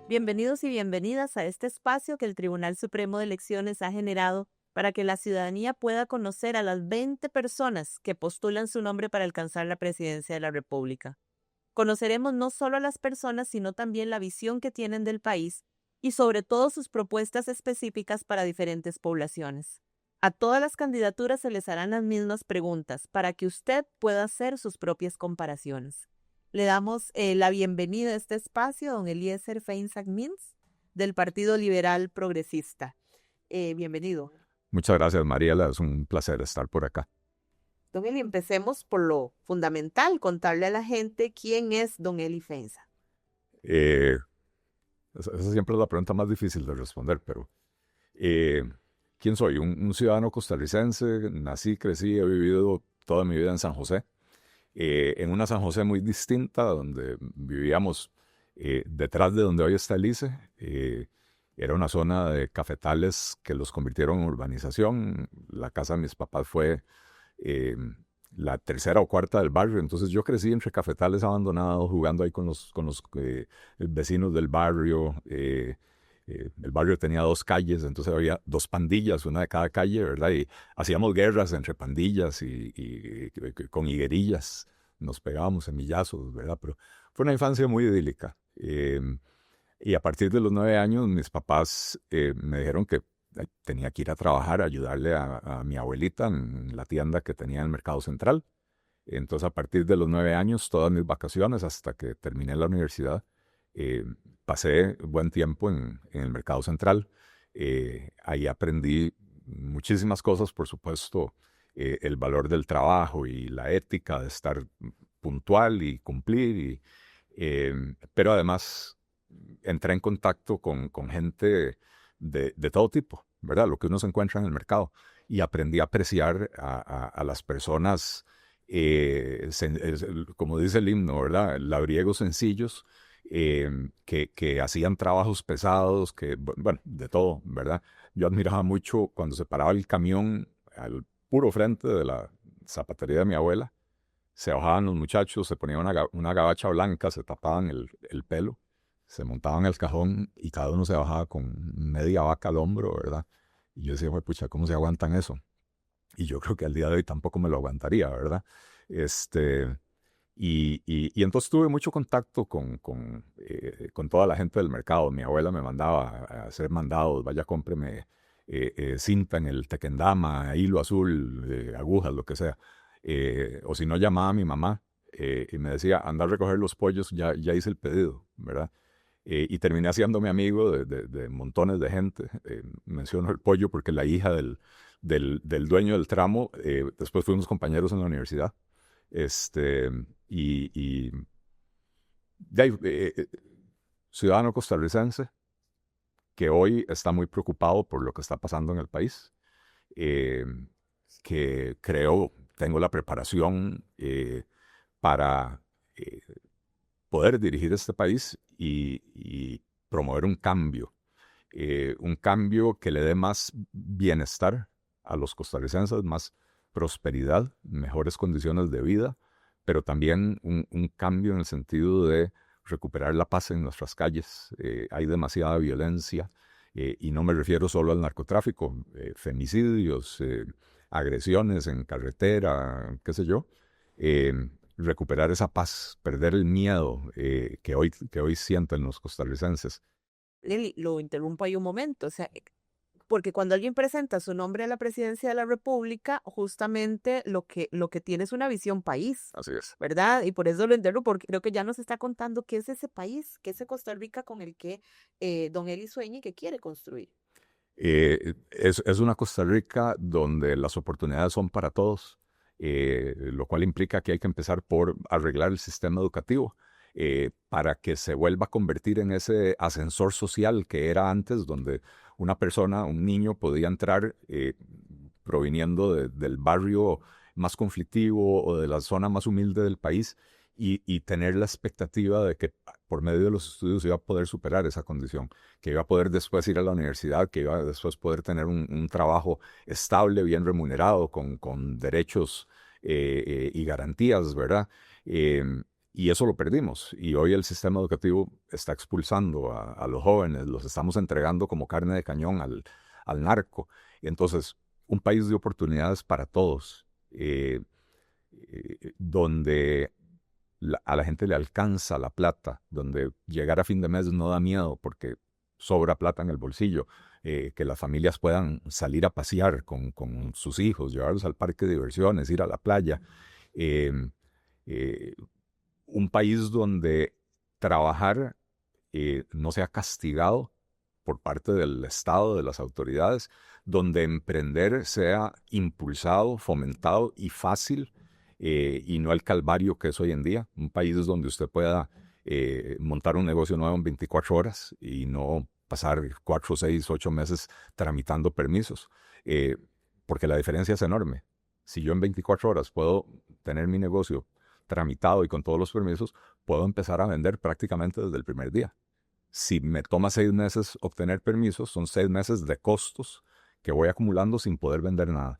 Bienvenidos y bienvenidas a este espacio que el Tribunal Supremo de Elecciones ha generado para que la ciudadanía pueda conocer a las 20 personas que postulan su nombre para alcanzar la presidencia de la República. Conoceremos no solo a las personas, sino también la visión que tienen del país y sobre todo sus propuestas específicas para diferentes poblaciones. A todas las candidaturas se les harán las mismas preguntas para que usted pueda hacer sus propias comparaciones. Le damos la bienvenida a este espacio a don Eliezer Feinsack Mins, del Partido Liberal Progresista. Bienvenido. Muchas gracias, Mariela. Es un placer estar por acá. Don Eli, empecemos por lo fundamental, contarle a la gente quién es don Eli Feinsack. Esa siempre es la pregunta más difícil de responder, pero ¿quién soy? Un ciudadano costarricense. Nací, crecí, he vivido toda mi vida en San José. En una San José muy distinta, donde vivíamos detrás de donde hoy está el ICE. Era una zona de cafetales que los convirtieron en urbanización. La casa de mis papás fue la tercera o cuarta del barrio. Entonces yo crecí entre cafetales abandonados, jugando ahí con los vecinos del barrio. El barrio tenía 2 calles, entonces había 2 pandillas, una de cada calle, ¿verdad? Y hacíamos guerras entre pandillas y con higuerillas nos pegábamos semillazos, ¿verdad? Pero fue una infancia muy idílica. Y a partir de los 9 años, mis papás me dijeron que tenía que ir a trabajar, a ayudarle a mi abuelita en la tienda que tenía en el Mercado Central. Entonces, a partir de los 9 años, todas mis vacaciones, hasta que terminé la universidad, pasé buen tiempo en el Mercado Central. Ahí aprendí muchísimas cosas, por supuesto, el valor del trabajo y la ética de estar puntual y cumplir. Pero además entré en contacto con gente de todo tipo, ¿verdad? Lo que uno se encuentra en el mercado. Y aprendí a apreciar a las personas, como dice el himno, ¿verdad? Labriegos sencillos, que hacían trabajos pesados, bueno, de todo, ¿verdad? Yo admiraba mucho cuando se paraba el camión al puro frente de la zapatería de mi abuela. Se bajaban los muchachos, se ponían una gabacha blanca, se tapaban el pelo, se montaban el cajón y cada uno se bajaba con media vaca al hombro, ¿verdad? Y yo decía, pucha, ¿cómo se aguantan eso? Y yo creo que al día de hoy tampoco me lo aguantaría, ¿verdad? Y entonces tuve mucho contacto con toda la gente del mercado. Mi abuela me mandaba a hacer mandados, vaya, cómpreme cinta en el tequendama, hilo azul, agujas, lo que sea. O si no, llamaba a mi mamá y me decía, anda a recoger los pollos, ya hice el pedido, ¿verdad? Y terminé haciéndome amigo de montones de gente. Menciono el pollo porque la hija del dueño del tramo, después fuimos compañeros en la universidad. Y de ahí, ciudadano costarricense que hoy está muy preocupado por lo que está pasando en el país, eh, que creo tengo la preparación para poder dirigir este país y promover un cambio que le dé más bienestar a los costarricenses, más prosperidad, mejores condiciones de vida, pero también un cambio en el sentido de recuperar la paz en nuestras calles. Hay demasiada violencia y no me refiero solo al narcotráfico, femicidios, agresiones en carretera, qué sé yo. Recuperar esa paz, perder el miedo que hoy sienten los costarricenses. Eli, lo interrumpo ahí un momento, o sea, porque cuando alguien presenta su nombre a la presidencia de la República, justamente lo que tiene es una visión país, Así es. ¿verdad? Y por eso lo interrumpo, porque creo que ya nos está contando qué es ese país, qué es ese Costa Rica con el que don Eli sueña y que quiere construir. Es una Costa Rica donde las oportunidades son para todos, lo cual implica que hay que empezar por arreglar el sistema educativo para que se vuelva a convertir en ese ascensor social que era antes, donde una persona, un niño, podía entrar proviniendo del barrio más conflictivo o de la zona más humilde del país y tener la expectativa de que por medio de los estudios iba a poder superar esa condición, que iba a poder después ir a la universidad, que iba a después poder tener un trabajo estable, bien remunerado, con derechos y garantías, ¿verdad? y eso lo perdimos. Y hoy el sistema educativo está expulsando a los jóvenes, los estamos entregando como carne de cañón al narco. Y entonces, un país de oportunidades para todos, donde a la gente le alcanza la plata, donde llegar a fin de mes no da miedo porque sobra plata en el bolsillo, que las familias puedan salir a pasear con sus hijos, llevarlos al parque de diversiones, ir a la playa. Eh, eh, un país donde trabajar no sea castigado por parte del Estado, de las autoridades, donde emprender sea impulsado, fomentado y fácil, y no el calvario que es hoy en día. Un país donde usted pueda montar un negocio nuevo en 24 horas y no pasar 4, 6, 8 meses tramitando permisos, porque la diferencia es enorme. Si yo en 24 horas puedo tener mi negocio tramitado y con todos los permisos, puedo empezar a vender prácticamente desde el primer día. Si me toma 6 meses obtener permisos, son 6 meses de costos que voy acumulando sin poder vender nada.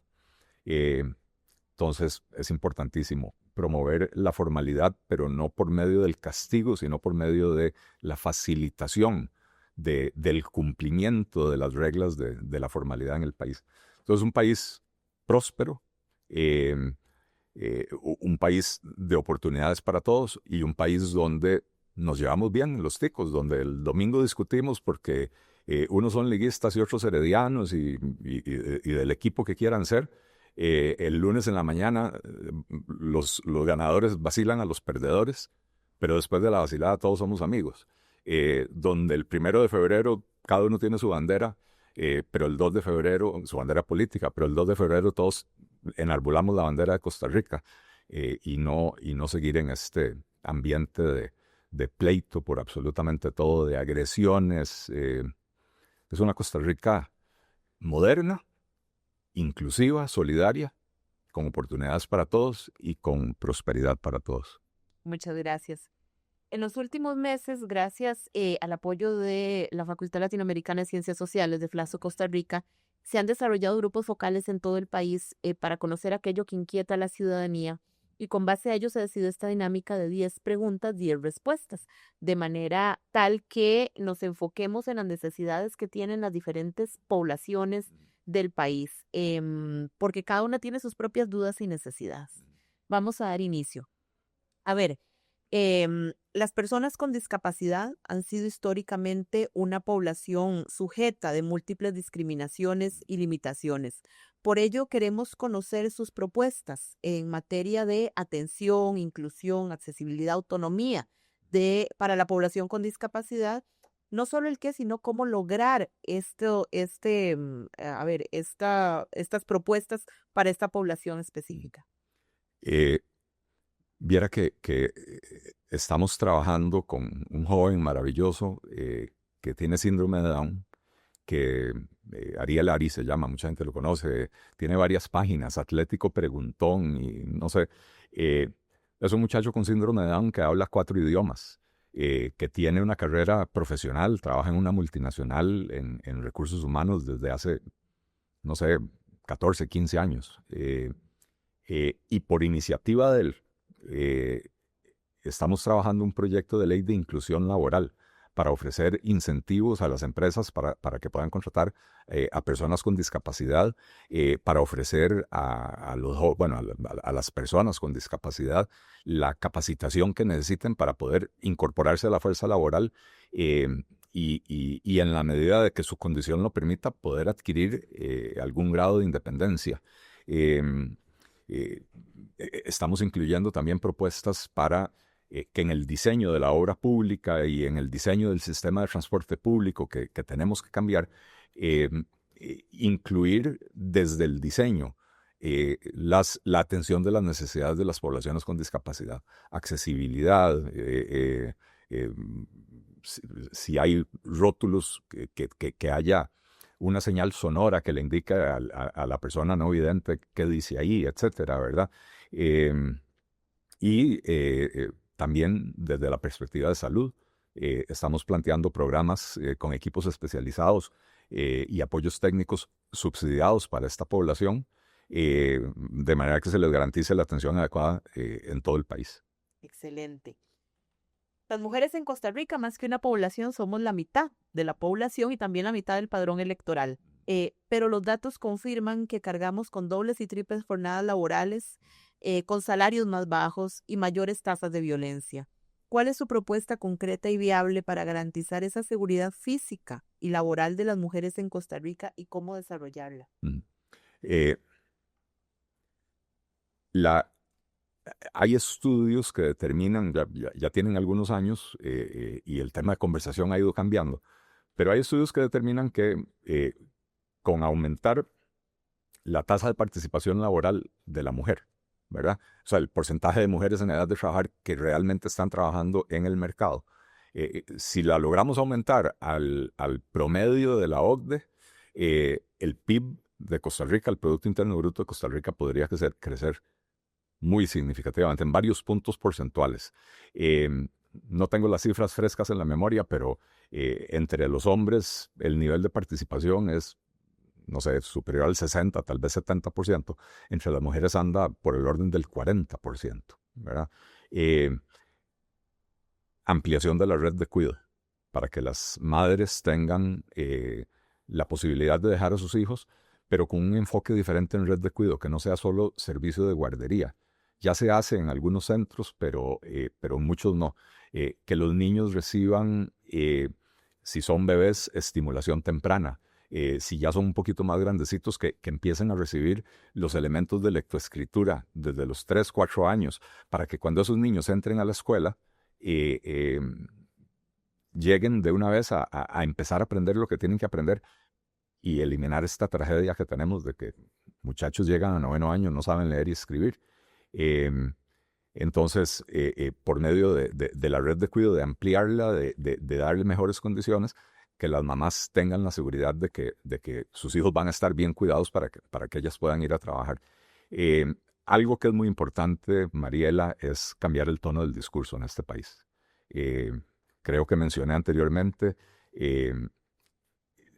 Entonces es importantísimo promover la formalidad, pero no por medio del castigo, sino por medio de la facilitación del cumplimiento de las reglas de la formalidad en el país. Entonces un país próspero, un país de oportunidades para todos y un país donde nos llevamos bien los ticos, donde el domingo discutimos porque unos son liguistas y otros heredianos y del equipo que quieran ser. El lunes en la mañana los ganadores vacilan a los perdedores, pero después de la vacilada todos somos amigos. Donde el 1 de febrero cada uno tiene su bandera, pero el 2 de febrero, su bandera política, pero el 2 de febrero todos enarbolamos la bandera de Costa Rica, y no seguir en este ambiente de pleito por absolutamente todo, de agresiones. Es una Costa Rica moderna, inclusiva, solidaria, con oportunidades para todos y con prosperidad para todos. Muchas gracias. En los últimos meses, gracias al apoyo de la Facultad Latinoamericana de Ciencias Sociales de FLASO Costa Rica, se han desarrollado grupos focales en todo el país para conocer aquello que inquieta a la ciudadanía, y con base a ello se decidió esta dinámica de 10 preguntas, 10 respuestas, de manera tal que nos enfoquemos en las necesidades que tienen las diferentes poblaciones del país, porque cada una tiene sus propias dudas y necesidades. Vamos a dar inicio. A ver, las personas con discapacidad han sido históricamente una población sujeta de múltiples discriminaciones y limitaciones. Por ello, queremos conocer sus propuestas en materia de atención, inclusión, accesibilidad, autonomía para la población con discapacidad. No solo el qué, sino cómo lograr estas propuestas para esta población específica. Viera que estamos trabajando con un joven maravilloso que tiene síndrome de Down, que Ariel Ari se llama, mucha gente lo conoce, tiene varias páginas, Atlético Preguntón y no sé. Es un muchacho con síndrome de Down que habla 4 idiomas, que tiene una carrera profesional, trabaja en una multinacional en recursos humanos desde hace, no sé, 14, 15 años. Y por iniciativa de él, estamos trabajando un proyecto de ley de inclusión laboral para ofrecer incentivos a las empresas para que puedan contratar a personas con discapacidad, para ofrecer a las personas con discapacidad la capacitación que necesiten para poder incorporarse a la fuerza laboral, y en la medida de que su condición lo permita, poder adquirir algún grado de independencia. Estamos incluyendo también propuestas para que en el diseño de la obra pública y en el diseño del sistema de transporte público que tenemos que cambiar, incluir desde el diseño la atención de las necesidades de las poblaciones con discapacidad, accesibilidad, si hay rótulos, que haya una señal sonora que le indique a la persona no vidente qué dice ahí, etcétera, ¿verdad? También desde la perspectiva de salud, estamos planteando programas con equipos especializados y apoyos técnicos subsidiados para esta población, de manera que se les garantice la atención adecuada en todo el país. Excelente. Las mujeres en Costa Rica, más que una población, somos la mitad de la población y también la mitad del padrón electoral. Pero los datos confirman que cargamos con dobles y triples jornadas laborales, con salarios más bajos y mayores tasas de violencia. ¿Cuál es su propuesta concreta y viable para garantizar esa seguridad física y laboral de las mujeres en Costa Rica y cómo desarrollarla? Eh, Hay estudios que determinan, ya tienen algunos años, y el tema de conversación ha ido cambiando, pero hay estudios que determinan que con aumentar la tasa de participación laboral de la mujer, ¿verdad? O sea, el porcentaje de mujeres en edad de trabajar que realmente están trabajando en el mercado. Si la logramos aumentar al promedio de la OCDE, el PIB de Costa Rica, el Producto Interno Bruto de Costa Rica, podría crecer muy significativamente, en varios puntos porcentuales. No tengo las cifras frescas en la memoria, pero entre los hombres el nivel de participación es, no sé, superior al 60, tal vez 70%. Entre las mujeres anda por el orden del 40%, ¿verdad? Ampliación de la red de cuidado para que las madres tengan la posibilidad de dejar a sus hijos, pero con un enfoque diferente en red de cuidado, que no sea solo servicio de guardería. Ya se hace en algunos centros, pero muchos no. Que los niños reciban, si son bebés, estimulación temprana. Si ya son un poquito más grandecitos, que empiecen a recibir los elementos de lectoescritura desde los 3, 4 años, para que cuando esos niños entren a la escuela, lleguen de una vez a empezar a aprender lo que tienen que aprender y eliminar esta tragedia que tenemos de que muchachos llegan a 9º año, no saben leer y escribir. Entonces, por medio de la red de cuidado, de ampliarla, de darle mejores condiciones, que las mamás tengan la seguridad de que sus hijos van a estar bien cuidados para que ellas puedan ir a trabajar. Algo que es muy importante, Mariela, es cambiar el tono del discurso en este país. Creo que mencioné anteriormente,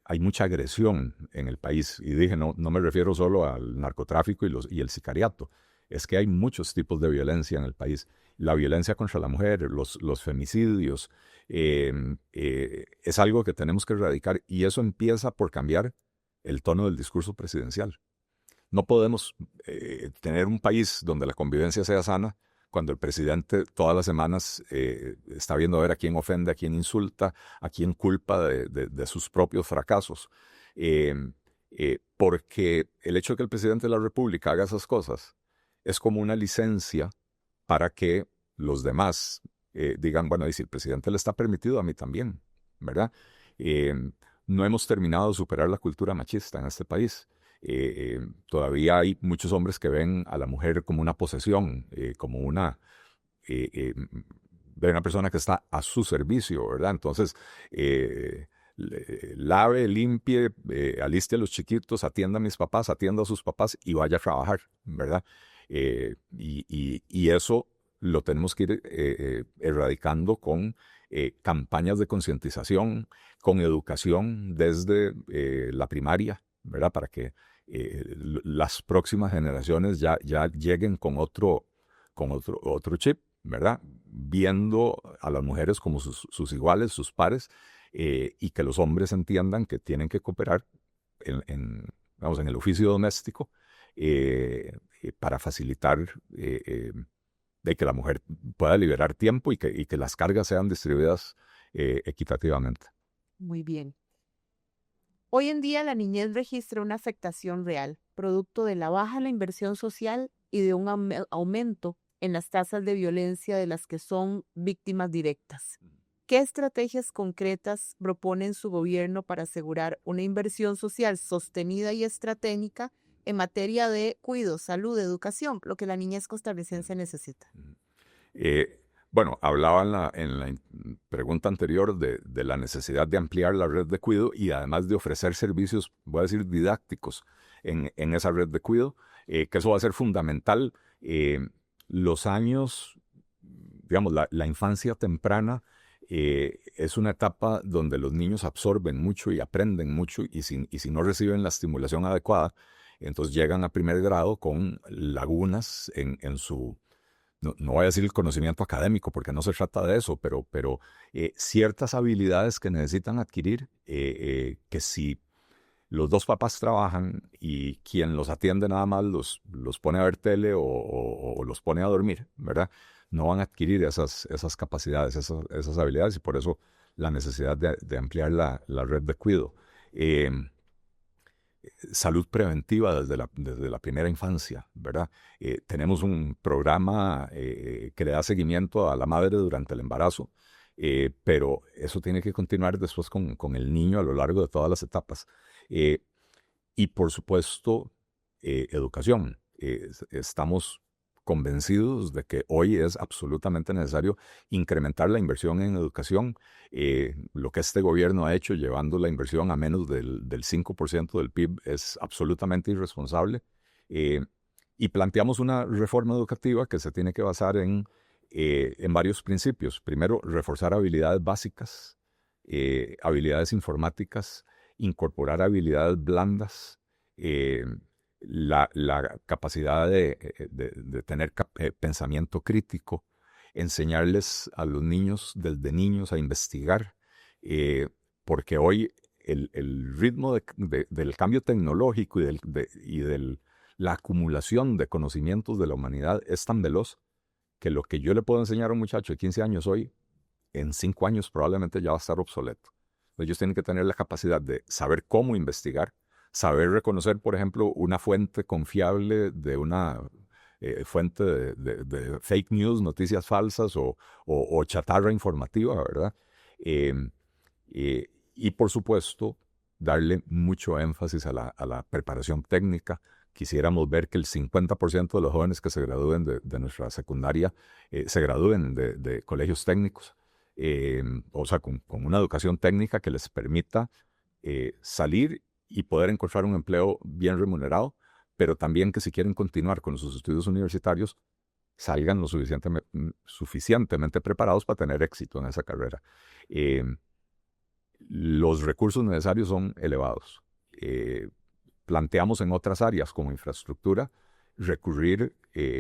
hay mucha agresión en el país, y dije, no me refiero solo al narcotráfico y el sicariato, es que hay muchos tipos de violencia en el país. La violencia contra la mujer, los femicidios, es algo que tenemos que erradicar, y eso empieza por cambiar el tono del discurso presidencial. No podemos tener un país donde la convivencia sea sana cuando el presidente todas las semanas está viendo a ver a quién ofende, a quién insulta, a quién culpa de sus propios fracasos. Porque el hecho de que el presidente de la República haga esas cosas es como una licencia para que los demás digan, bueno, y si el presidente le está permitido, a mí también, ¿verdad? No hemos terminado de superar la cultura machista en este país. Todavía hay muchos hombres que ven a la mujer como una posesión, como de una persona que está a su servicio, ¿verdad? Entonces, lave, limpie, aliste a los chiquitos, atienda a mis papás, atienda a sus papás y vaya a trabajar, ¿verdad? Y eso lo tenemos que ir erradicando con campañas de concientización, con educación desde la primaria, ¿verdad? Para que las próximas generaciones ya lleguen con otro chip, ¿verdad? Viendo a las mujeres como sus iguales, sus pares, y que los hombres entiendan que tienen que cooperar en el oficio doméstico para facilitar de que la mujer pueda liberar tiempo y que las cargas sean distribuidas equitativamente. Muy bien. Hoy en día la niñez registra una afectación real, producto de la baja en la inversión social y de un aumento en las tasas de violencia de las que son víctimas directas. ¿Qué estrategias concretas propone su gobierno para asegurar una inversión social sostenida y estratégica en materia de cuidado, salud, educación, lo que la niñez costarricense necesita? Bueno, hablaba en la pregunta anterior de la necesidad de ampliar la red de cuidado y además de ofrecer servicios, voy a decir, didácticos en esa red de cuidado, que eso va a ser fundamental. Los años, digamos, la infancia temprana es una etapa donde los niños absorben mucho y aprenden mucho, y si no reciben la estimulación adecuada, entonces llegan a primer grado con lagunas en su no voy a decir el conocimiento académico porque no se trata de eso, pero ciertas habilidades que necesitan adquirir, que si los dos papás trabajan y quien los atiende nada más los pone a ver tele o los pone a dormir, ¿verdad? No van a adquirir esas capacidades, esas habilidades, y por eso la necesidad de ampliar la red de cuidado. Salud preventiva desde la primera infancia, ¿verdad? Tenemos un programa que le da seguimiento a la madre durante el embarazo, pero eso tiene que continuar después con el niño a lo largo de todas las etapas. Y por supuesto, educación. Estamos convencidos de que hoy es absolutamente necesario incrementar la inversión en educación. Lo que este gobierno ha hecho llevando la inversión a menos del 5% del PIB es absolutamente irresponsable. Y planteamos una reforma educativa que se tiene que basar en varios principios. Primero, reforzar habilidades básicas, habilidades informáticas, incorporar habilidades blandas, la capacidad de tener pensamiento crítico, enseñarles a los niños desde niños a investigar, porque hoy el ritmo del cambio tecnológico y de la acumulación de conocimientos de la humanidad es tan veloz que lo que yo le puedo enseñar a un muchacho de 15 años hoy, en 5 años probablemente ya va a estar obsoleto. Ellos tienen que tener la capacidad de saber cómo investigar, saber reconocer, por ejemplo, una fuente confiable de una fuente de fake news, noticias falsas o chatarra informativa, ¿verdad? Y por supuesto, darle mucho énfasis a la preparación técnica. Quisiéramos ver que el 50% de los jóvenes que se gradúen de nuestra secundaria se gradúen de colegios técnicos. O sea, con una educación técnica que les permita salir y poder encontrar un empleo bien remunerado, pero también que si quieren continuar con sus estudios universitarios, salgan lo suficientemente preparados para tener éxito en esa carrera. Los recursos necesarios son elevados. Planteamos en otras áreas como infraestructura recurrir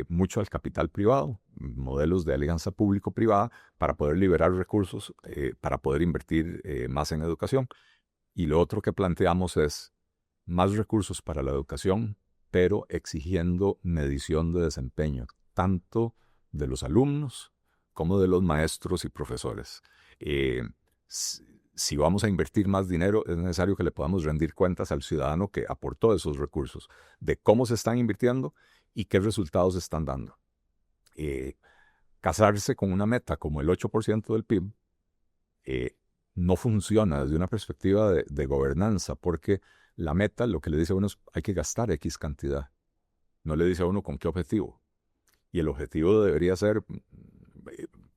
mucho al capital privado, modelos de alianza público-privada para poder liberar recursos, para poder invertir más en educación. Y lo otro que planteamos es más recursos para la educación, pero exigiendo medición de desempeño, tanto de los alumnos como de los maestros y profesores. Si vamos a invertir más dinero, es necesario que le podamos rendir cuentas al ciudadano que aportó esos recursos, de cómo se están invirtiendo y qué resultados están dando. Casarse con una meta como el 8% del PIB no funciona desde una perspectiva de gobernanza, porque la meta lo que le dice a uno es hay que gastar X cantidad. No le dice a uno con qué objetivo. Y el objetivo debería ser,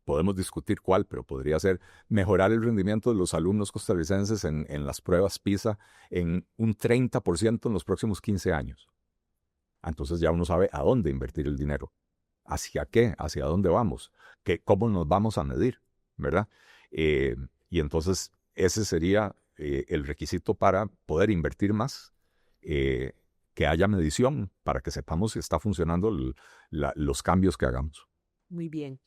podemos discutir cuál, pero podría ser mejorar el rendimiento de los alumnos costarricenses en las pruebas PISA en un 30% en los próximos 15 años. Entonces ya uno sabe a dónde invertir el dinero. ¿Hacia qué? ¿Hacia dónde vamos? ¿Cómo nos vamos a medir? ¿Verdad? Y entonces ese sería el requisito para poder invertir más, que haya medición para que sepamos si está funcionando los cambios que hagamos. Muy bien.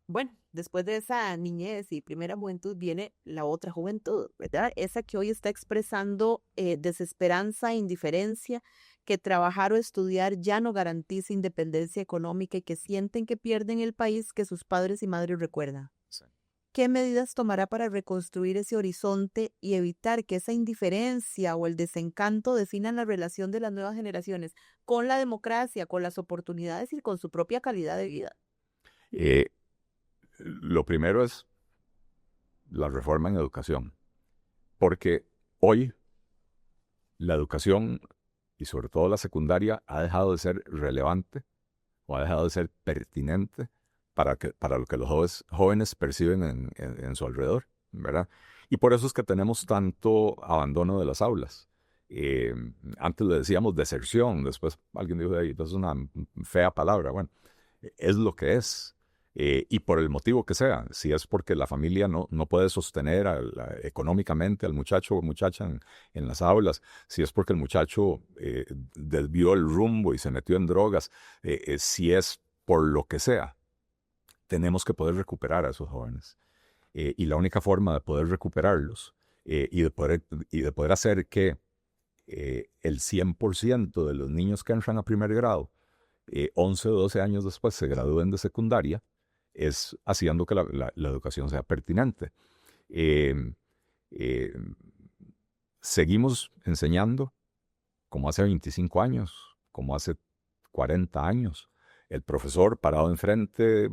Bueno, después de esa niñez y primera juventud viene la otra juventud, ¿verdad? Esa que hoy está expresando desesperanza e indiferencia, que trabajar o estudiar ya no garantiza independencia económica y que sienten que pierden el país que sus padres y madres recuerdan. Sí. ¿Qué medidas tomará para reconstruir ese horizonte y evitar que esa indiferencia o el desencanto definan la relación de las nuevas generaciones con la democracia, con las oportunidades y con su propia calidad de vida? Lo primero es la reforma en educación, porque hoy la educación, y sobre todo la secundaria, ha dejado de ser relevante o ha dejado de ser pertinente para lo que los jóvenes perciben en su alrededor, ¿verdad? Y por eso es que tenemos tanto abandono de las aulas. Antes le decíamos deserción, después alguien dijo, eso es una fea palabra. Bueno, es lo que es. Y por el motivo que sea, si es porque la familia no puede sostener económicamente al muchacho o muchacha en las aulas, si es porque el muchacho desvió el rumbo y se metió en drogas, si es por lo que sea, tenemos que poder recuperar a esos jóvenes. Y la única forma de poder recuperarlos y de poder hacer que el 100% de los niños que entran a primer grado, 11 o 12 años después se gradúen de secundaria, es haciendo que la educación sea pertinente. Eh, eh, Seguimos enseñando como hace 25 años, como hace 40 años. El profesor parado enfrente,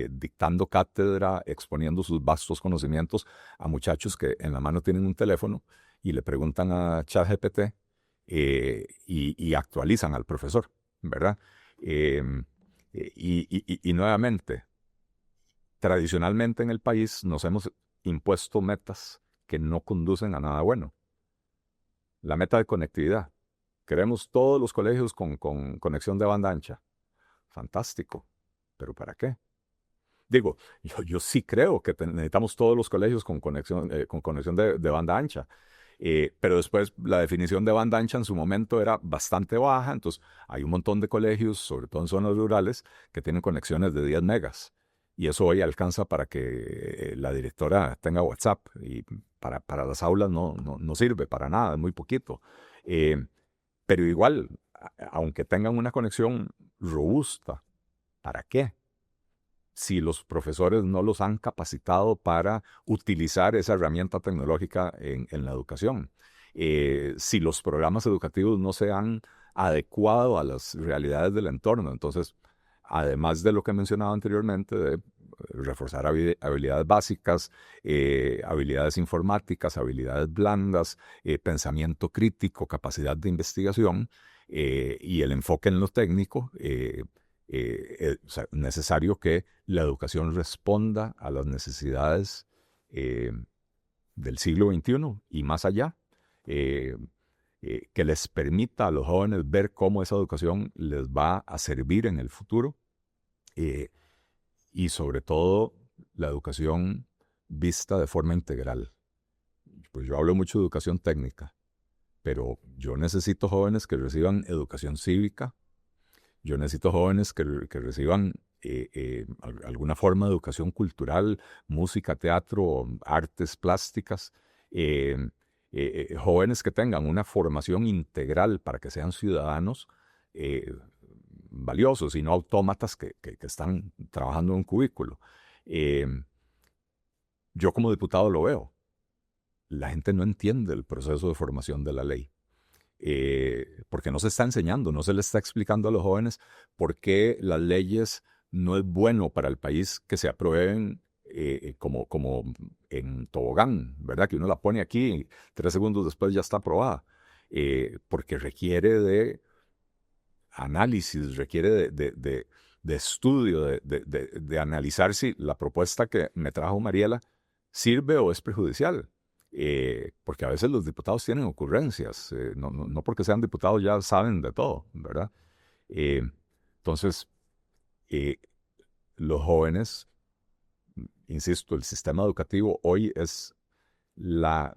dictando cátedra, exponiendo sus vastos conocimientos a muchachos que en la mano tienen un teléfono y le preguntan a ChatGPT y actualizan al profesor, ¿verdad? Y nuevamente, tradicionalmente en el país nos hemos impuesto metas que no conducen a nada bueno. La meta de conectividad. Queremos todos los colegios con conexión de banda ancha. Fantástico. ¿Pero para qué? Digo, yo sí creo que necesitamos todos los colegios con conexión de banda ancha. Pero después la definición de banda ancha en su momento era bastante baja. Entonces hay un montón de colegios, sobre todo en zonas rurales, que tienen conexiones de 10 megas. Y eso hoy alcanza para que la directora tenga WhatsApp. Y para las aulas no sirve para nada, es muy poquito. Pero igual, aunque tengan una conexión robusta, ¿para qué? Si los profesores no los han capacitado para utilizar esa herramienta tecnológica en la educación. Si los programas educativos no se han adecuado a las realidades del entorno. Entonces, además de lo que he mencionado anteriormente, de reforzar habilidades básicas, habilidades informáticas, habilidades blandas, pensamiento crítico, capacidad de investigación y el enfoque en lo técnico, o sea, necesario que la educación responda a las necesidades del siglo XXI y más allá, que les permita a los jóvenes ver cómo esa educación les va a servir en el futuro y sobre todo la educación vista de forma integral. Pues yo hablo mucho de educación técnica, pero yo necesito jóvenes que reciban educación cívica. Yo necesito jóvenes que reciban alguna forma de educación cultural, música, teatro, artes plásticas. Jóvenes que tengan una formación integral para que sean ciudadanos valiosos y no autómatas que están trabajando en un cubículo. Yo como diputado lo veo. La gente no entiende el proceso de formación de la ley. Porque no se está enseñando, no se le está explicando a los jóvenes por qué las leyes no es bueno para el país que se aprueben como en tobogán, ¿verdad? Que uno la pone aquí y 3 segundos después ya está aprobada. Porque requiere de análisis, requiere de estudio, de analizar si la propuesta que me trajo Mariela sirve o es perjudicial. Porque a veces los diputados tienen ocurrencias, no porque sean diputados ya saben de todo, ¿verdad? Entonces, los jóvenes, insisto, el sistema educativo hoy es una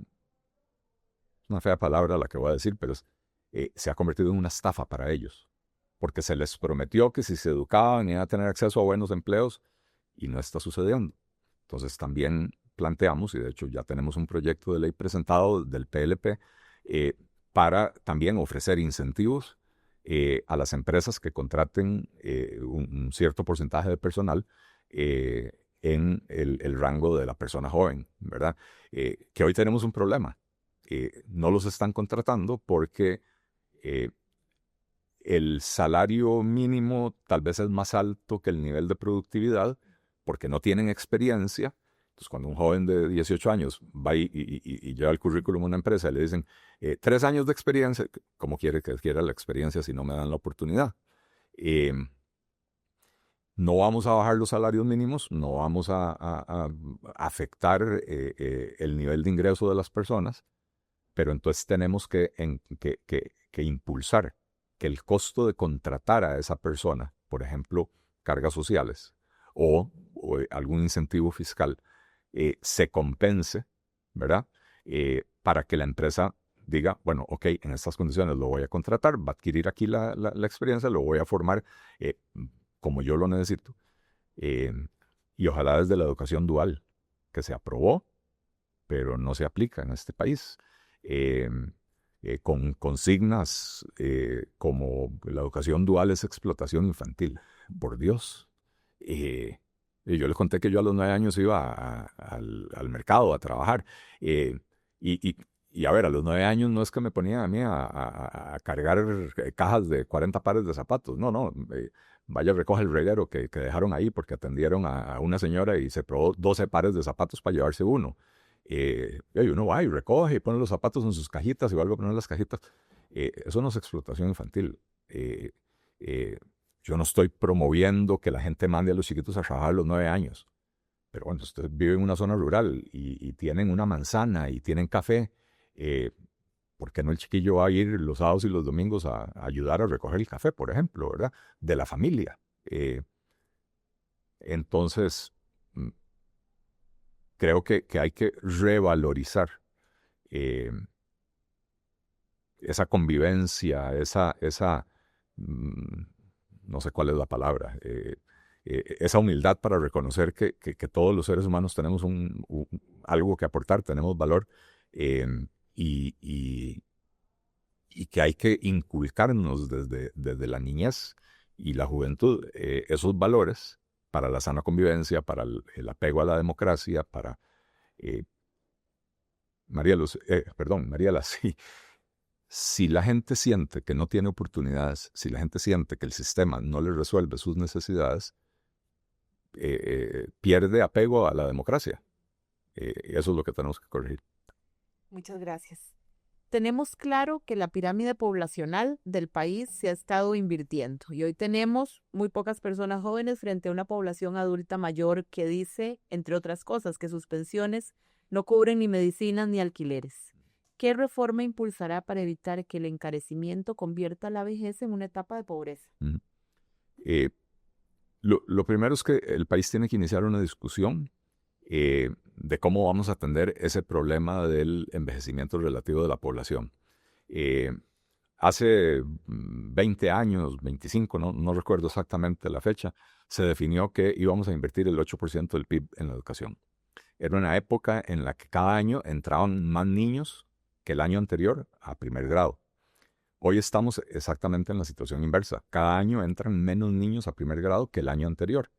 fea palabra la que voy a decir, pero se ha convertido en una estafa para ellos, porque se les prometió que si se educaban iban a tener acceso a buenos empleos y no está sucediendo. Entonces también planteamos, y de hecho ya tenemos un proyecto de ley presentado del PLP, para también ofrecer incentivos a las empresas que contraten un cierto porcentaje de personal en el rango de la persona joven, ¿verdad? Que hoy tenemos un problema. No los están contratando porque el salario mínimo tal vez es más alto que el nivel de productividad porque no tienen experiencia. Entonces, cuando un joven de 18 años va y lleva el currículum a una empresa y le dicen 3 años de experiencia, ¿cómo quiere que adquiera la experiencia si no me dan la oportunidad? No vamos a bajar los salarios mínimos, no vamos a afectar el nivel de ingreso de las personas, pero entonces tenemos que impulsar que el costo de contratar a esa persona, por ejemplo, cargas sociales o algún incentivo fiscal, se compense, ¿verdad? Para que la empresa diga, bueno, ok, en estas condiciones lo voy a contratar, va a adquirir aquí la experiencia, lo voy a formar como yo lo necesito. Y ojalá desde la educación dual, que se aprobó, pero no se aplica en este país, con consignas como la educación dual es explotación infantil. Por Dios. Y yo les conté que yo a los 9 años iba al mercado a trabajar. Y a ver, a los 9 años no es que me ponían a mí a cargar cajas de 40 pares de zapatos. No, no. Vaya, recoge el reguero que dejaron ahí porque atendieron a una señora y se probó 12 pares de zapatos para llevarse uno. Y uno va y recoge y pone los zapatos en sus cajitas y vuelve a poner las cajitas. Eso no es explotación infantil. Yo no estoy promoviendo que la gente mande a los chiquitos a trabajar a los 9 años. Pero bueno, usted vive en una zona rural y tienen una manzana y tienen café. ¿Por qué no el chiquillo va a ir los sábados y los domingos a ayudar a recoger el café, por ejemplo, ¿verdad? De la familia. Entonces, creo que hay que revalorizar esa convivencia, no sé cuál es la palabra, esa humildad para reconocer que todos los seres humanos tenemos algo que aportar, tenemos valor, y que hay que inculcarnos desde la niñez y la juventud esos valores para la sana convivencia, para el apego a la democracia, para... Mariela, sí. Si la gente siente que no tiene oportunidades, si la gente siente que el sistema no le resuelve sus necesidades, pierde apego a la democracia. Eso es lo que tenemos que corregir. Muchas gracias. Tenemos claro que la pirámide poblacional del país se ha estado invirtiendo y hoy tenemos muy pocas personas jóvenes frente a una población adulta mayor que dice, entre otras cosas, que sus pensiones no cubren ni medicinas ni alquileres. ¿Qué reforma impulsará para evitar que el encarecimiento convierta la vejez en una etapa de pobreza? Lo primero es que el país tiene que iniciar una discusión de cómo vamos a atender ese problema del envejecimiento relativo de la población. Hace 20 años, 25, no recuerdo exactamente la fecha, se definió que íbamos a invertir el 8% del PIB en la educación. Era una época en la que cada año entraban más niños que el año anterior a primer grado. Hoy estamos exactamente en la situación inversa. Cada año entran menos niños a primer grado que el año anterior.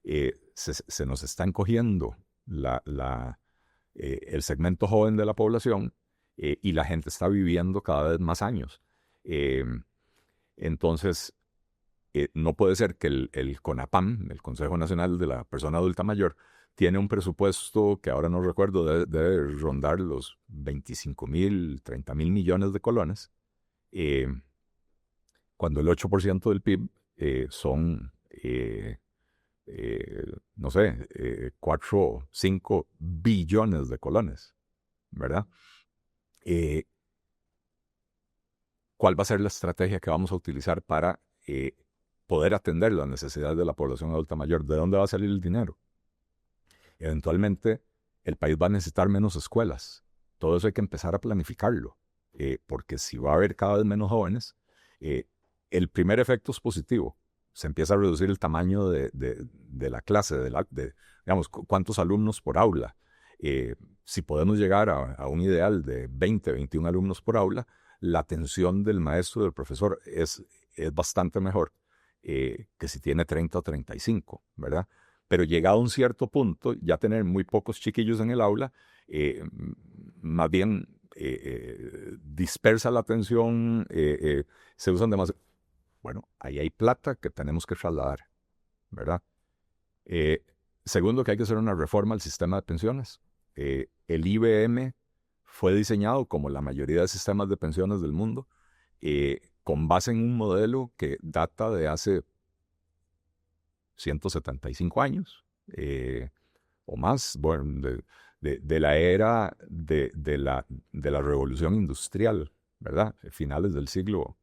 Se nos está encogiendo el segmento joven de la población y la gente está viviendo cada vez más años. Entonces, no puede ser que el CONAPAM, el Consejo Nacional de la Persona Adulta Mayor, tiene un presupuesto que ahora no recuerdo, debe rondar los 25.000, 30.000 millones de colones, cuando el 8% del PIB son, no sé, 4 o 5 billones de colones, ¿verdad? ¿Cuál va a ser la estrategia que vamos a utilizar para poder atender las necesidades de la población adulta mayor? ¿De dónde va a salir el dinero? Eventualmente, el país va a necesitar menos escuelas. Todo eso hay que empezar a planificarlo, porque si va a haber cada vez menos jóvenes, el primer efecto es positivo. Se empieza a reducir el tamaño de la clase, digamos, cuántos alumnos por aula. Si podemos llegar a un ideal de 20, 21 alumnos por aula, la atención del maestro, del profesor, es bastante mejor que si tiene 30 o 35, ¿verdad? Pero llegado a un cierto punto, ya tener muy pocos chiquillos en el aula, más bien dispersa la atención, se usan demasiado. Bueno, ahí hay plata que tenemos que trasladar, ¿verdad? Segundo, que hay que hacer una reforma al sistema de pensiones. El IBM fue diseñado, como la mayoría de sistemas de pensiones del mundo, con base en un modelo que data de hace 175 años o más, bueno, de la era de la revolución industrial, ¿verdad? Finales del siglo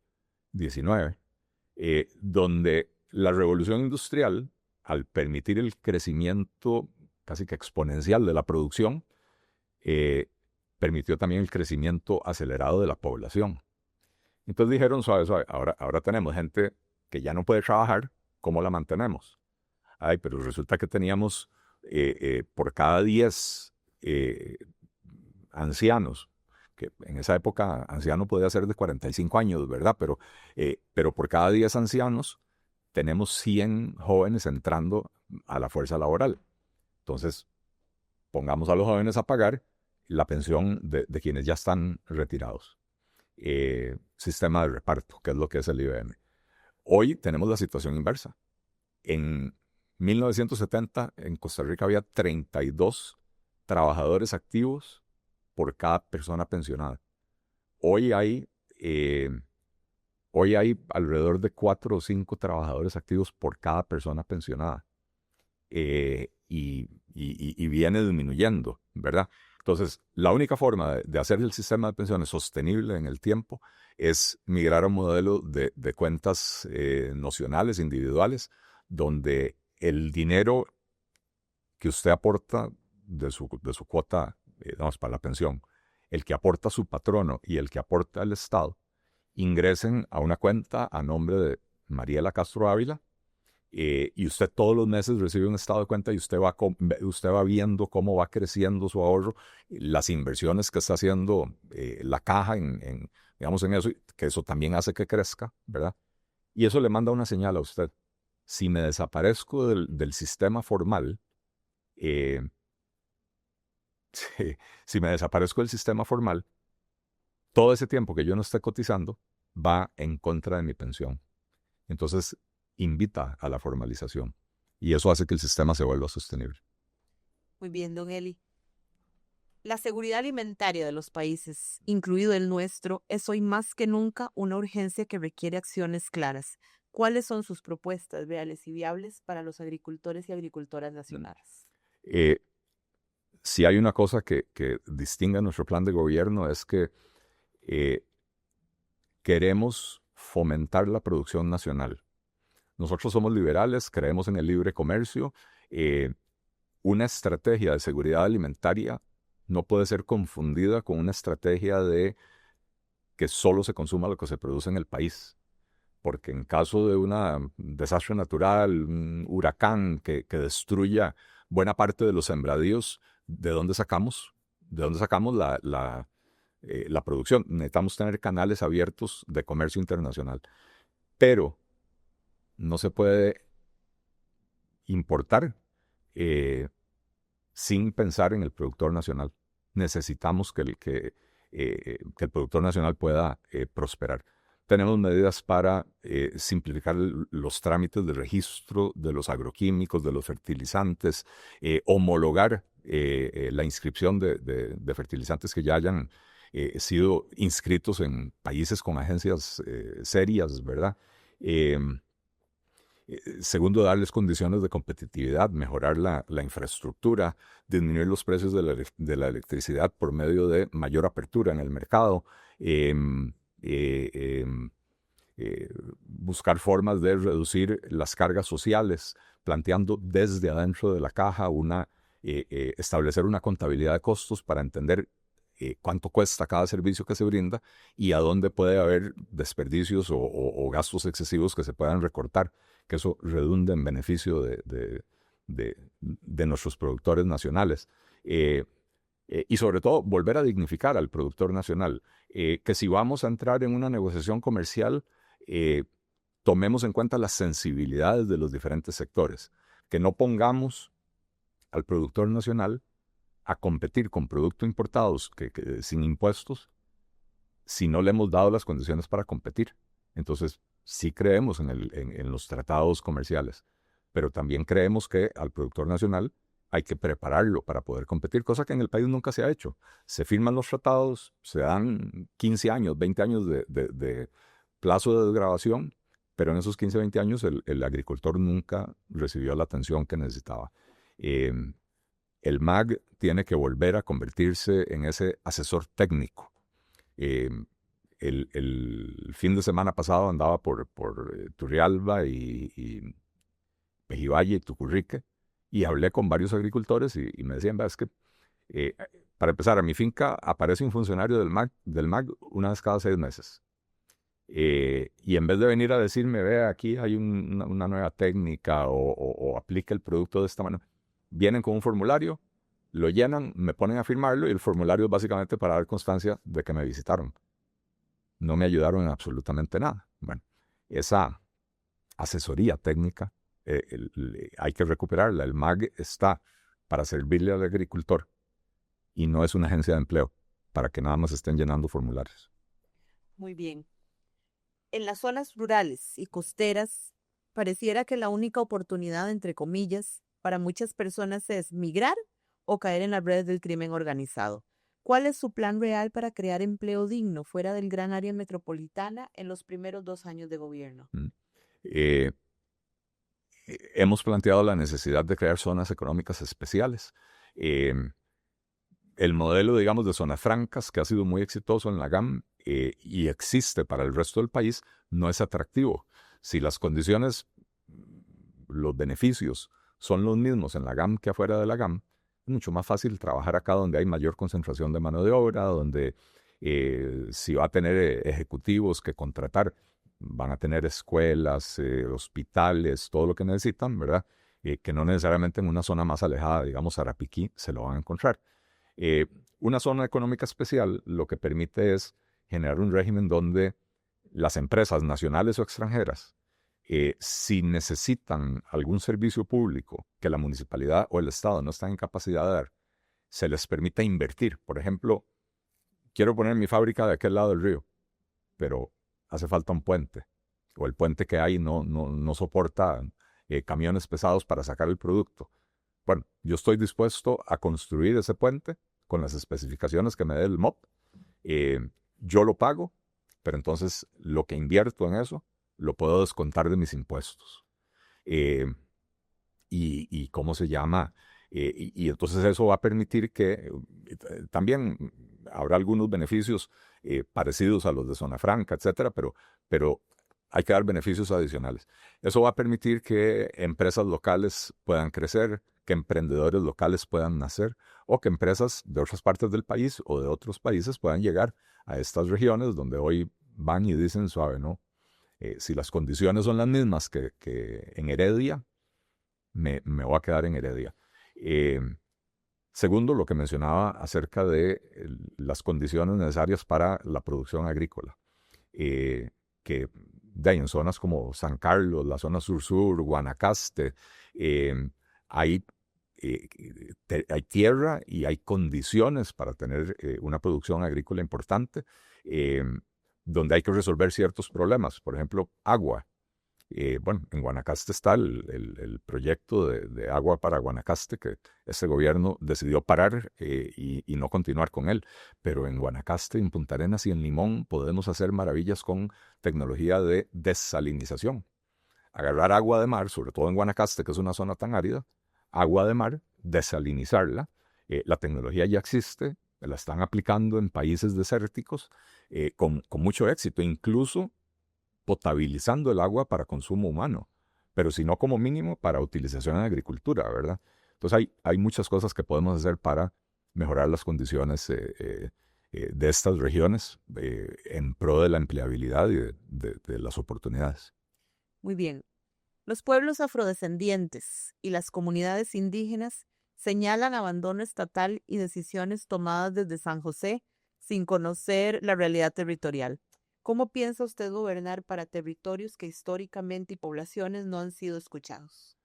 XIX, donde la revolución industrial, al permitir el crecimiento casi que exponencial de la producción, permitió también el crecimiento acelerado de la población. Entonces dijeron, suave, ahora tenemos gente que ya no puede trabajar, ¿cómo la mantenemos? Ay, pero resulta que teníamos por cada 10 ancianos, que en esa época anciano podía ser de 45 años, ¿verdad? Pero por cada 10 ancianos tenemos 100 jóvenes entrando a la fuerza laboral. Entonces, pongamos a los jóvenes a pagar la pensión de quienes ya están retirados. Sistema de reparto, que es lo que es el IBM. Hoy tenemos la situación inversa. En 1970 en Costa Rica había 32 trabajadores activos por cada persona pensionada. Hoy hay alrededor de 4 o 5 trabajadores activos por cada persona pensionada. Y viene disminuyendo, ¿verdad? Entonces, la única forma de hacer el sistema de pensiones sostenible en el tiempo es migrar a un modelo de cuentas nocionales, individuales, donde el dinero que usted aporta de su cuota, para la pensión, el que aporta su patrono y el que aporta el Estado, ingresen a una cuenta a nombre de Mariela Castro Ávila, y usted todos los meses recibe un estado de cuenta y usted va viendo cómo va creciendo su ahorro, las inversiones que está haciendo la caja digamos en eso, que eso también hace que crezca, ¿verdad? Y eso le manda una señal a usted. Si me desaparezco del sistema formal, si me desaparezco del sistema formal, todo ese tiempo que yo no esté cotizando va en contra de mi pensión. Entonces, invita a la formalización y eso hace que el sistema se vuelva sostenible. Muy bien, don Eli. La seguridad alimentaria de los países, incluido el nuestro, es hoy más que nunca una urgencia que requiere acciones claras. ¿Cuáles son sus propuestas reales y viables para los agricultores y agricultoras nacionales? Si hay una cosa que distingue nuestro plan de gobierno es que queremos fomentar la producción nacional. Nosotros somos liberales, creemos en el libre comercio. Una estrategia de seguridad alimentaria no puede ser confundida con una estrategia de que solo se consuma lo que se produce en el país. Porque en caso de un desastre natural, un huracán que destruya buena parte de los sembradíos, ¿de dónde sacamos? ¿De dónde sacamos la producción? Necesitamos tener canales abiertos de comercio internacional. Pero no se puede importar sin pensar en el productor nacional. Necesitamos que el productor nacional pueda prosperar. Tenemos medidas para simplificar los trámites de registro de los agroquímicos, de los fertilizantes, homologar la inscripción de fertilizantes que ya hayan sido inscritos en países con agencias serias, ¿verdad? Segundo, darles condiciones de competitividad, mejorar la infraestructura, disminuir los precios de la electricidad por medio de mayor apertura en el mercado, buscar formas de reducir las cargas sociales, planteando desde adentro de la caja establecer una contabilidad de costos para entender cuánto cuesta cada servicio que se brinda y a dónde puede haber desperdicios o gastos excesivos que se puedan recortar, que eso redunde en beneficio de nuestros productores nacionales. Y sobre todo, volver a dignificar al productor nacional. Que si vamos a entrar en una negociación comercial, tomemos en cuenta las sensibilidades de los diferentes sectores. Que no pongamos al productor nacional a competir con productos importados sin impuestos si no le hemos dado las condiciones para competir. Entonces, sí creemos en los tratados comerciales, pero también creemos que al productor nacional hay que prepararlo para poder competir, cosa que en el país nunca se ha hecho. Se firman los tratados, se dan 15 años, 20 años de plazo de desgravación, pero en esos 15, 20 años el agricultor nunca recibió la atención que necesitaba. El MAG tiene que volver a convertirse en ese asesor técnico. El fin de semana pasado andaba por Turrialba y Pejivalle y Tucurrique y hablé con varios agricultores y me decían, es que para empezar, a mi finca aparece un funcionario del MAG una vez cada 6 meses. Y en vez de venir a decirme, vea, aquí hay una nueva técnica o aplica el producto de esta manera, vienen con un formulario, lo llenan, me ponen a firmarlo y el formulario es básicamente para dar constancia de que me visitaron. No me ayudaron en absolutamente nada. Bueno, esa asesoría técnica hay que recuperarla. El MAG está para servirle al agricultor y no es una agencia de empleo para que nada más estén llenando formularios. Muy bien. En las zonas rurales y costeras, pareciera que la única oportunidad, entre comillas, para muchas personas es migrar o caer en las redes del crimen organizado. ¿Cuál es su plan real para crear empleo digno fuera del gran área metropolitana en los primeros 2 años de gobierno? Eh, Hemos planteado la necesidad de crear zonas económicas especiales. El modelo, digamos, de zonas francas, que ha sido muy exitoso en la GAM y existe para el resto del país, no es atractivo. Si las condiciones, los beneficios son los mismos en la GAM que afuera de la GAM, es mucho más fácil trabajar acá donde hay mayor concentración de mano de obra, donde si va a tener ejecutivos que contratar, van a tener escuelas, hospitales, todo lo que necesitan, ¿verdad? Que no necesariamente en una zona más alejada, digamos Arapiquí, se lo van a encontrar. Una zona económica especial lo que permite es generar un régimen donde las empresas nacionales o extranjeras, si necesitan algún servicio público que la municipalidad o el Estado no están en capacidad de dar, se les permita invertir. Por ejemplo, quiero poner mi fábrica de aquel lado del río, pero hace falta un puente, o el puente que hay no soporta camiones pesados para sacar el producto. Bueno, yo estoy dispuesto a construir ese puente con las especificaciones que me dé el MOP. Yo lo pago, pero entonces lo que invierto en eso lo puedo descontar de mis impuestos. Y ¿cómo se llama? Y entonces eso va a permitir que también habrá algunos beneficios parecidos a los de zona franca, etcétera, pero hay que dar beneficios adicionales. Eso va a permitir que empresas locales puedan crecer, que emprendedores locales puedan nacer o que empresas de otras partes del país o de otros países puedan llegar a estas regiones donde hoy van y dicen suave, ¿no? Si las condiciones son las mismas que en Heredia, me voy a quedar en Heredia. Segundo, lo que mencionaba acerca de las condiciones necesarias para la producción agrícola, que en zonas como San Carlos, la zona sur-sur, Guanacaste, hay tierra y hay condiciones para tener una producción agrícola importante, donde hay que resolver ciertos problemas. Por ejemplo, agua. Bueno, en Guanacaste está el proyecto de agua para Guanacaste, que este gobierno decidió parar y no continuar con él. Pero en Guanacaste, en Punta Arenas y en Limón podemos hacer maravillas con tecnología de desalinización. Agarrar agua de mar, sobre todo en Guanacaste, que es una zona tan árida, agua de mar, desalinizarla. La tecnología ya existe, la están aplicando en países desérticos con mucho éxito, incluso potabilizando el agua para consumo humano, pero si no como mínimo para utilización en agricultura, ¿verdad? Entonces hay muchas cosas que podemos hacer para mejorar las condiciones de estas regiones en pro de la empleabilidad y de las oportunidades. Muy bien. Los pueblos afrodescendientes y las comunidades indígenas señalan abandono estatal y decisiones tomadas desde San José sin conocer la realidad territorial. ¿Cómo piensa usted gobernar para territorios que históricamente y poblaciones no han sido escuchados?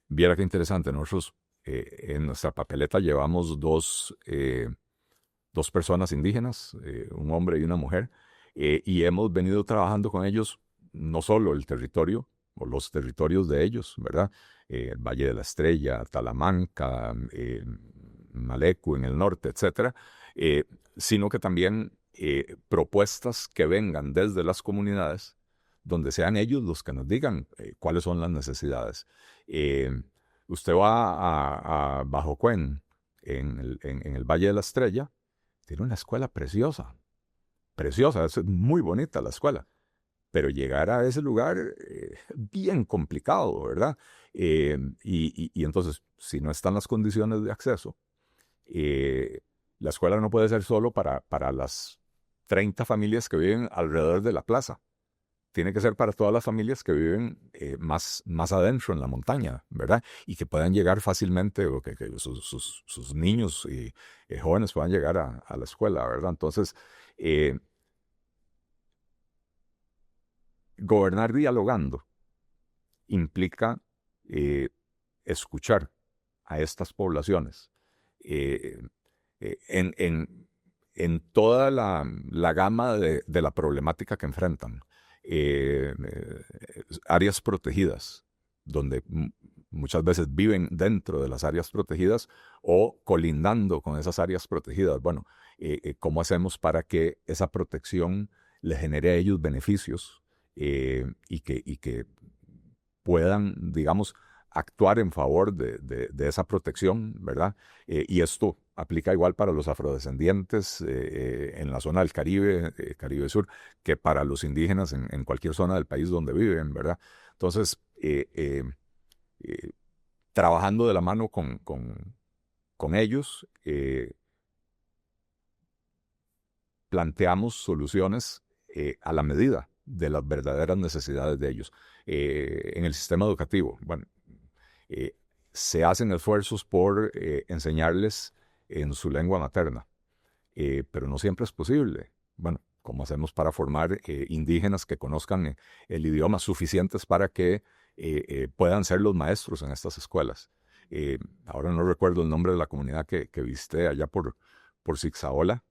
Viera qué interesante, nosotros en nuestra papeleta llevamos dos personas indígenas, un hombre y una mujer, y hemos venido trabajando con ellos no solo el territorio o los territorios de ellos, ¿verdad? El Valle de la Estrella, Talamanca, Malecu en el norte, etcétera, sino que también propuestas que vengan desde las comunidades, donde sean ellos los que nos digan cuáles son las necesidades. Usted va a Bajo Cuen, en el Valle de la Estrella, tiene una escuela preciosa, preciosa, es muy bonita la escuela, pero llegar a ese lugar bien complicado, ¿verdad? Y entonces, si no están las condiciones de acceso, la escuela no puede ser solo para las 30 familias que viven alrededor de la plaza. Tiene que ser para todas las familias que viven más adentro en la montaña, ¿verdad? Y que puedan llegar fácilmente, o que sus niños y jóvenes puedan llegar a la escuela, ¿verdad? Entonces, gobernar dialogando implica escuchar a estas poblaciones en toda la gama de la problemática que enfrentan. Áreas protegidas, donde muchas veces viven dentro de las áreas protegidas o colindando con esas áreas protegidas. Bueno, ¿cómo hacemos para que esa protección les genere a ellos beneficios y que puedan, digamos, actuar en favor de esa protección, ¿verdad? Y esto aplica igual para los afrodescendientes en la zona del Caribe, Caribe Sur, que para los indígenas en cualquier zona del país donde viven, ¿verdad? Entonces, trabajando de la mano con ellos, planteamos soluciones a la medida de las verdaderas necesidades de ellos. En el sistema educativo, bueno, se hacen esfuerzos por enseñarles en su lengua materna, pero no siempre es posible. Bueno, ¿cómo hacemos para formar indígenas que conozcan el idioma suficientes para que puedan ser los maestros en estas escuelas? Ahora no recuerdo el nombre de la comunidad que visité allá por Zixaola.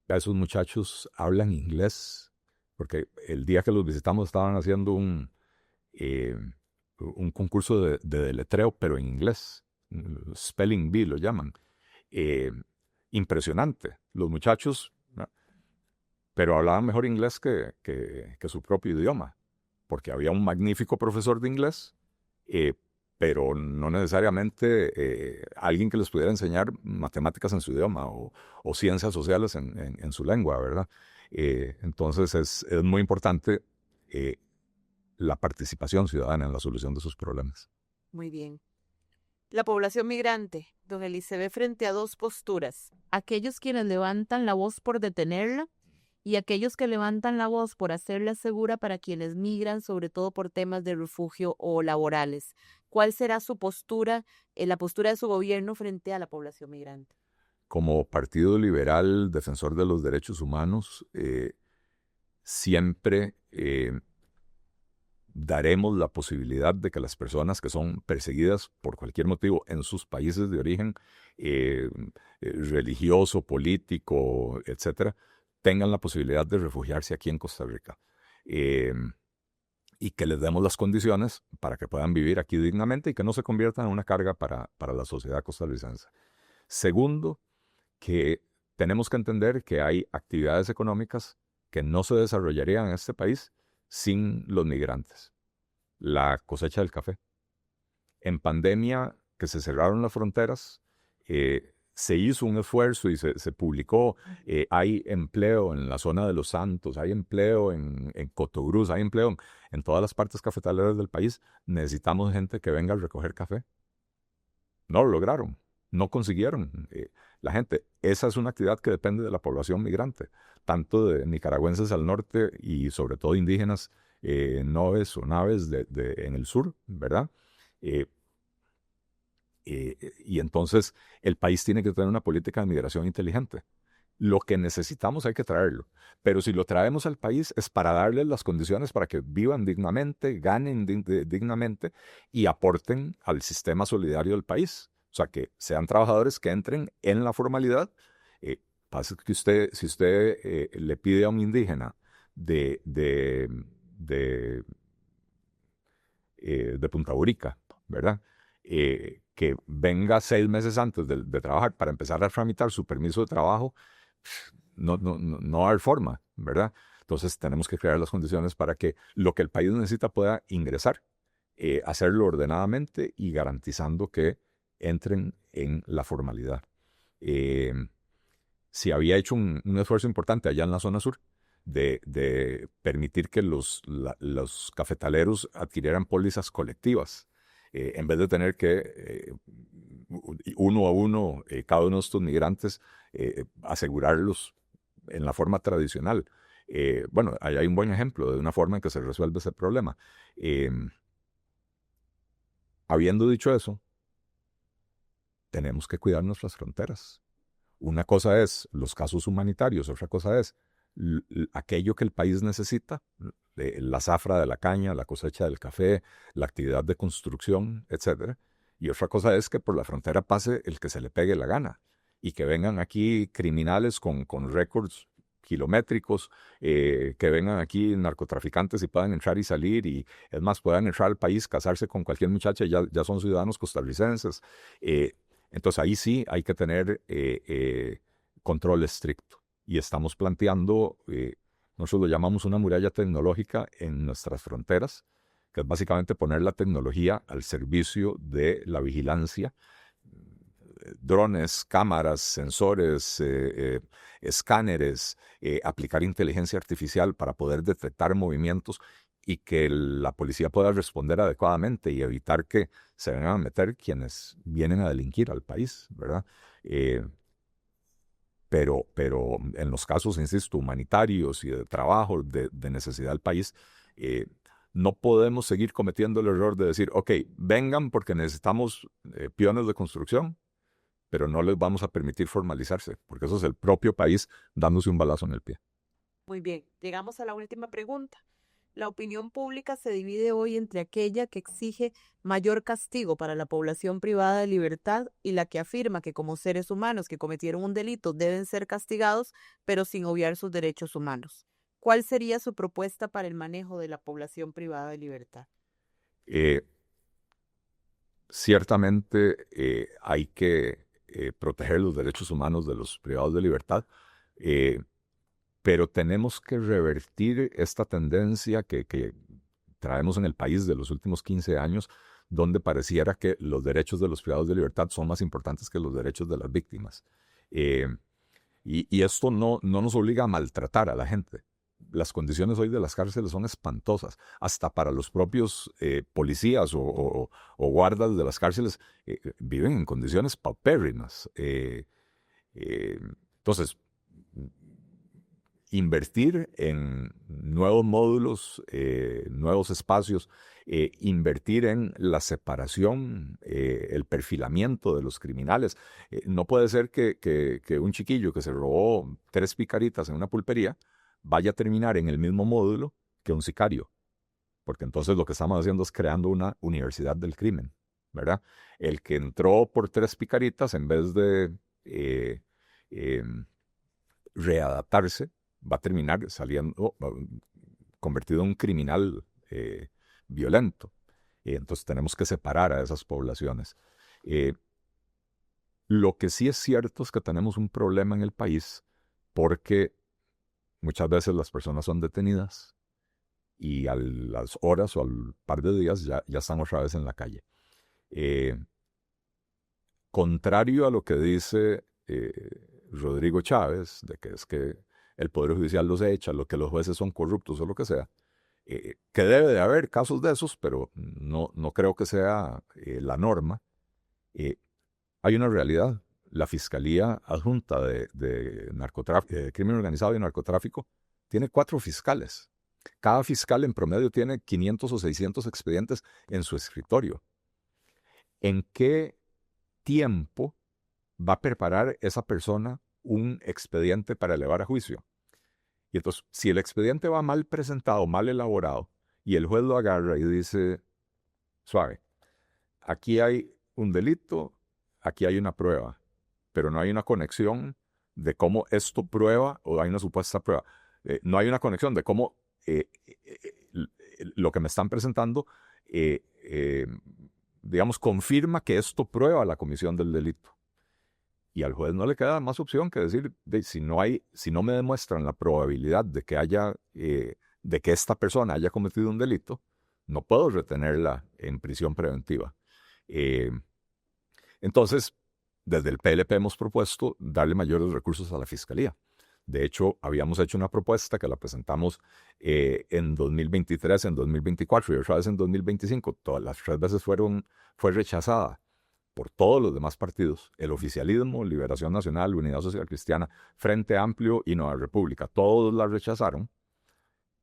Esos muchachos hablan inglés, porque el día que los visitamos estaban haciendo un concurso de deletreo, pero en inglés. Spelling Bee lo llaman. Impresionante. Los muchachos, ¿no? Pero hablaban mejor inglés que su propio idioma, porque había un magnífico profesor de inglés, pero no necesariamente alguien que les pudiera enseñar matemáticas en su idioma o ciencias sociales en su lengua, ¿verdad? Entonces es muy importante la participación ciudadana en la solución de sus problemas. Muy bien. La población migrante, don Eli, se ve frente a dos posturas. Aquellos quienes levantan la voz por detenerla y aquellos que levantan la voz por hacerla segura para quienes migran, sobre todo por temas de refugio o laborales. ¿Cuál será su postura, la postura de su gobierno frente a la población migrante? Como Partido Liberal, defensor de los derechos humanos, siempre daremos la posibilidad de que las personas que son perseguidas por cualquier motivo en sus países de origen, religioso, político, etcétera, tengan la posibilidad de refugiarse aquí en Costa Rica. Y que les demos las condiciones para que puedan vivir aquí dignamente y que no se conviertan en una carga para la sociedad costarricense. Segundo, que tenemos que entender que hay actividades económicas que no se desarrollarían en este país sin los migrantes. La cosecha del café. En pandemia, que se cerraron las fronteras, se hizo un esfuerzo y se publicó, hay empleo en la zona de Los Santos, hay empleo en Cotobruz, hay empleo en todas las partes cafetaleras del país. Necesitamos gente que venga a recoger café. No lo lograron, no consiguieron la gente. Esa es una actividad que depende de la población migrante, tanto de nicaragüenses al norte y sobre todo indígenas noves o naves en el sur, ¿verdad? Y entonces el país tiene que tener una política de migración inteligente. Lo que necesitamos hay que traerlo, pero si lo traemos al país es para darles las condiciones para que vivan dignamente, ganen dignamente y aporten al sistema solidario del país. O sea, que sean trabajadores que entren en la formalidad. Pasa que si usted le pide a un indígena de Punta Burica, ¿verdad? Que venga 6 meses antes de trabajar para empezar a tramitar su permiso de trabajo, no va a haber forma, ¿verdad? Entonces tenemos que crear las condiciones para que lo que el país necesita pueda ingresar, hacerlo ordenadamente y garantizando que entren en la formalidad. Se había hecho un esfuerzo importante allá en la zona sur de permitir que los cafetaleros adquirieran pólizas colectivas, en vez de tener que uno a uno, cada uno de estos migrantes asegurarlos en la forma tradicional. Bueno, ahí hay un buen ejemplo de una forma en que se resuelve ese problema. Habiendo dicho eso, tenemos que cuidar nuestras fronteras. Una cosa es los casos humanitarios, otra cosa es aquello que el país necesita, la zafra de la caña, la cosecha del café, la actividad de construcción, etc. Y otra cosa es que por la frontera pase el que se le pegue la gana y que vengan aquí criminales con récords kilométricos, que vengan aquí narcotraficantes y puedan entrar y salir, y es más, puedan entrar al país, casarse con cualquier muchacha, ya son ciudadanos costarricenses. Entonces ahí sí hay que tener control estricto. Y estamos planteando, nosotros lo llamamos una muralla tecnológica en nuestras fronteras, que es básicamente poner la tecnología al servicio de la vigilancia. Drones, cámaras, sensores, escáneres, aplicar inteligencia artificial para poder detectar movimientos y que la policía pueda responder adecuadamente y evitar que se vengan a meter quienes vienen a delinquir al país, ¿verdad? Pero en los casos, insisto, humanitarios y de trabajo, de necesidad del país, no podemos seguir cometiendo el error de decir, ok, vengan porque necesitamos peones de construcción, pero no les vamos a permitir formalizarse, porque eso es el propio país dándose un balazo en el pie. Muy bien, llegamos a la última pregunta. La opinión pública se divide hoy entre aquella que exige mayor castigo para la población privada de libertad y la que afirma que como seres humanos que cometieron un delito deben ser castigados, pero sin obviar sus derechos humanos. ¿Cuál sería su propuesta para el manejo de la población privada de libertad? Ciertamente hay que proteger los derechos humanos de los privados de libertad, pero tenemos que revertir esta tendencia que traemos en el país de los últimos 15 años, donde pareciera que los derechos de los privados de libertad son más importantes que los derechos de las víctimas. Y esto no nos obliga a maltratar a la gente. Las condiciones hoy de las cárceles son espantosas. Hasta para los propios policías o guardas de las cárceles viven en condiciones paupérrimas. Entonces, invertir en nuevos módulos, nuevos espacios, invertir en la separación, el perfilamiento de los criminales. No puede ser que un chiquillo que se robó 3 picaritas en una pulpería vaya a terminar en el mismo módulo que un sicario, porque entonces lo que estamos haciendo es creando una universidad del crimen, ¿verdad? El que entró por 3 picaritas, en vez de readaptarse, va a terminar saliendo convertido en un criminal violento. Entonces tenemos que separar a esas poblaciones. Lo que sí es cierto es que tenemos un problema en el país porque muchas veces las personas son detenidas y a las horas o al par de días ya están otra vez en la calle. Contrario a lo que dice Rodrigo Chávez, de que es que el Poder Judicial los echa, lo que los jueces son corruptos o lo que sea, que debe de haber casos de esos, pero no creo que sea la norma. Hay una realidad. La Fiscalía Adjunta de Crimen Organizado y Narcotráfico tiene 4 fiscales. Cada fiscal en promedio tiene 500 o 600 expedientes en su escritorio. ¿En qué tiempo va a preparar esa persona un expediente para elevar a juicio? Y entonces, si el expediente va mal presentado, mal elaborado, y el juez lo agarra y dice, suave, aquí hay un delito, aquí hay una prueba, pero no hay una conexión de cómo esto prueba o hay una supuesta prueba. No hay una conexión de cómo lo que me están presentando, digamos, confirma que esto prueba la comisión del delito. Y al juez no le queda más opción que decir, si no me demuestran la probabilidad de que esta persona haya cometido un delito, no puedo retenerla en prisión preventiva. Entonces, desde el PLP hemos propuesto darle mayores recursos a la Fiscalía. De hecho, habíamos hecho una propuesta que la presentamos en 2023, en 2024 y otra vez en 2025. Todas las 3 veces fue rechazada. por todos los demás partidos, el oficialismo, Liberación Nacional, Unidad Social Cristiana, Frente Amplio y Nueva República, todos la rechazaron,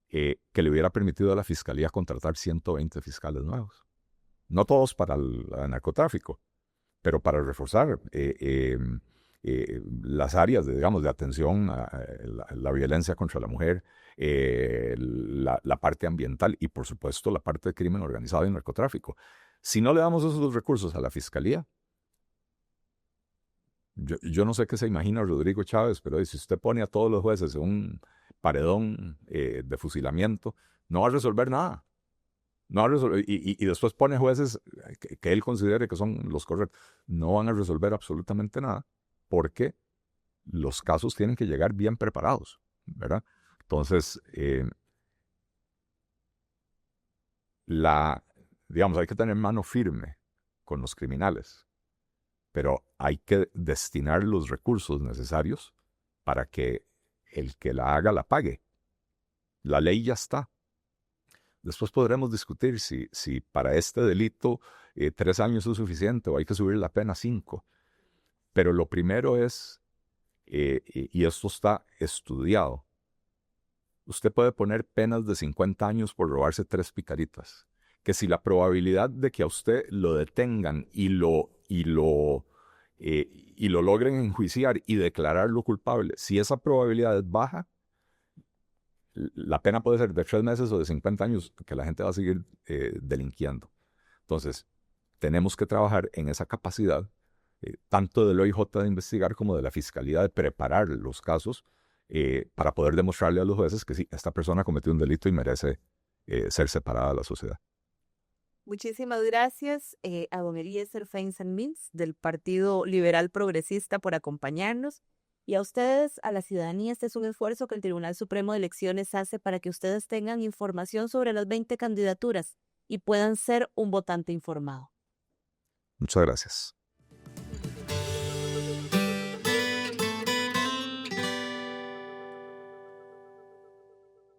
que le hubiera permitido a la Fiscalía contratar 120 fiscales nuevos. No todos para el narcotráfico, pero para reforzar las áreas digamos, de atención a la violencia contra la mujer, la parte ambiental y, por supuesto, la parte de crimen organizado y narcotráfico. Si no le damos esos recursos a la Fiscalía, yo no sé qué se imagina Rodrigo Chávez, pero si usted pone a todos los jueces en un paredón de fusilamiento, no va a resolver nada. No va a resolver, y después pone jueces que él considere que son los correctos. No van a resolver absolutamente nada, porque los casos tienen que llegar bien preparados, ¿verdad? Entonces, digamos, hay que tener mano firme con los criminales, pero hay que destinar los recursos necesarios para que el que la haga la pague. La ley ya está. Después podremos discutir si para este delito 3 años es suficiente o hay que subir la pena a 5. Pero lo primero es, y esto está estudiado, usted puede poner penas de 50 años por robarse 3 picaritas. Que si la probabilidad de que a usted lo detengan y lo logren enjuiciar y declararlo culpable, si esa probabilidad es baja, la pena puede ser de 3 meses o de 50 años, que la gente va a seguir delinquiendo. Entonces, tenemos que trabajar en esa capacidad, tanto del OIJ de investigar como de la Fiscalía de preparar los casos para poder demostrarle a los jueces que sí, esta persona cometió un delito y merece ser separada de la sociedad. Muchísimas gracias a don Eliezer Feinstein-Mintz del Partido Liberal Progresista por acompañarnos. Y a ustedes, a la ciudadanía, este es un esfuerzo que el Tribunal Supremo de Elecciones hace para que ustedes tengan información sobre las 20 candidaturas y puedan ser un votante informado. Muchas gracias.